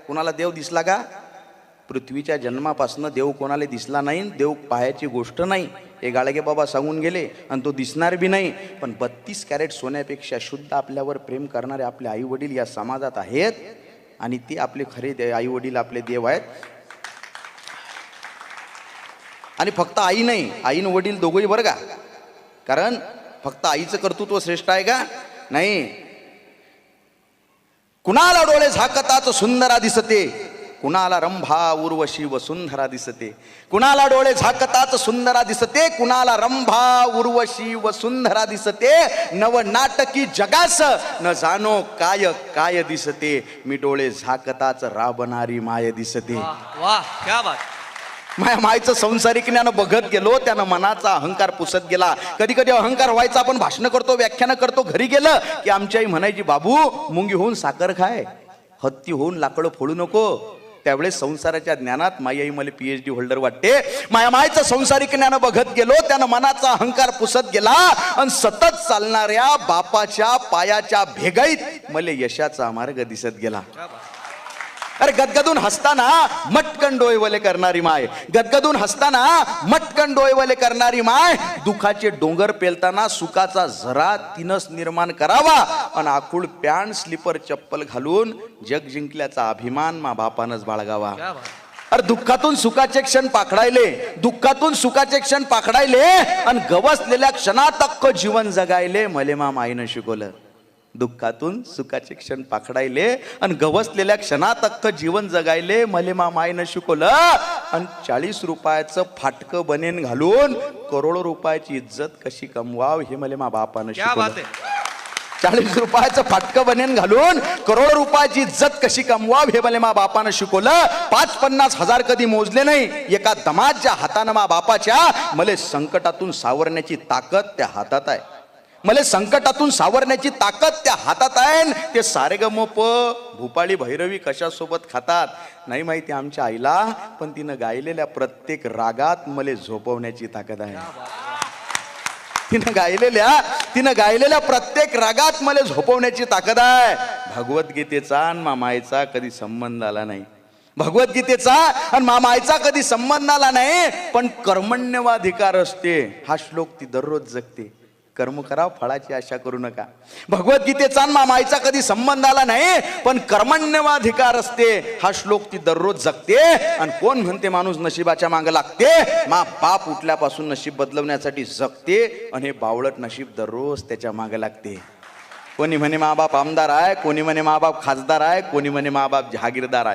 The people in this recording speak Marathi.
कोणाला देव दिसला का? पृथ्वीच्या जन्मापासून देव कोणाला दिसला नाही, देव पाहायची गोष्ट नाही. हे गाडगे बाबा सांगून गेले आणि तो दिसणार बी नाही. पण 32 कॅरेट सोन्यापेक्षा शुद्ध आपल्यावर प्रेम करणारे आपले आई वडील या समाजात आहेत आणि ते आपले खरे आई वडील आपले देव आहेत. आणि फक्त आई नाही, आईन वडील दोघंही बरं का. कारण फक्त आईचं कर्तृत्व श्रेष्ठ आहे का? नाही. कुणाला डोळे झाकताच सुंदरा दिसते, कुणाला रंभा उर्वशी वसुंधरा दिसते. कुणाला डोळे झाकताच सुंदरा दिसते, कुणाला रंभा उर्वशी वसुंधरा दिसते. नव नाटकी जगास न जाणो काय काय दिसते, मी डोळे झाकताच राबणारी माय दिसते. वाह, क्या बात. माया मायचं संसारिक ज्ञान बघत गेलो, त्यानं मनाचा अहंकार पुसत गेला. कधी कधी अहंकार व्हायचा. आपण भाषण करतो, व्याख्यान करतो, घरी गेलं की आमची आई म्हणायची, बाबू मुंगी होऊन साखर खाय, हत्ती होऊन लाकडं फोडू नको. त्यावेळेस संसाराच्या ज्ञानात माई आई मला PhD होल्डर वाटते. माया मायचं संसारिक ज्ञान बघत गेलो, त्यानं मनाचा अहंकार पुसत गेला आणि सतत चालणाऱ्या बापाच्या पायाच्या भेगाईत मला यशाचा मार्ग दिसत गेला. अरे गदगदून हसताना मटकन डोळेवले करणारी माय, गदगदून हसताना मटकन डोळेवले करणारी माय, दुखाचे डोंगर पेलताना सुखाचा झरा तिनच निर्माण करावा आणि आखूड पॅन्ट स्लीपर चप्पल घालून जग जिंकल्याचा अभिमान मा बापानच बाळगावा. अरे दुःखातून सुखाचे क्षण पाखडायले, दुःखातून सुखाचे क्षण पाखडायले आणि गवसलेल्या क्षणातक्क जीवन जगायले मले मा माईनं शिकवलं. दुःखातून सुखाचे क्षण पाखडायले आणि गवसलेल्या क्षणातक्क जीवन जगायले मले मा माईनं शिकवलं. आणि 40 रुपयाचं फाटकं बनेन घालून करोडो रुपयाची इज्जत कशी कमवाव हे मले मा बापानं शिकवलं. 40 रुपयाचं फाटकं बनेन घालून करोडो रुपयाची इज्जत कशी कमवाव हे मले मा बापानं शिकवलं. 5-50 हजार कधी मोजले नाही. एका दमाच्या हातानं मा बापाच्या मले संकटातून सावरण्याची ताकद त्या हातात आहे. मला संकटातून सावरण्याची ताकद त्या हातात आहे. ते सारेगमप भूपाळी भैरवी कशासोबत खातात नाही माहिती आमच्या आईला, पण तिनं गायलेल्या प्रत्येक रागात मला झोपवण्याची ताकद आहे. तिनं गायलेल्या प्रत्येक रागात मला झोपवण्याची ताकद आहे. भगवद्गीतेचा आणि मामाईचा कधी संबंध आला नाही. भगवद्गीतेचा आणि मामाईचा कधी संबंध आला नाही. पण कर्मण्यवाधिकार असते हा श्लोक ती दररोज जगते. कर्म करा, फळाची आशा करू नका. भगवद्गीतेचा मामाईचा कधी संबंध आला नाही, पण कर्मण्यवाधिकार असते हा श्लोक ती दररोज जगते. आणि कोण म्हणते माणूस नशिबाच्या मागे लागते? मा बाप उठल्यापासून नशीब बदलवण्यासाठी जगते आणि हे बावळट नशीब दररोज त्याच्या मागे लागते. कोणी म्हणे मा बाप आमदार आहे, कोणी म्हणे मा बाप खासदार आहे, कोणी म्हणे मा बाप जहागीरदार आहे.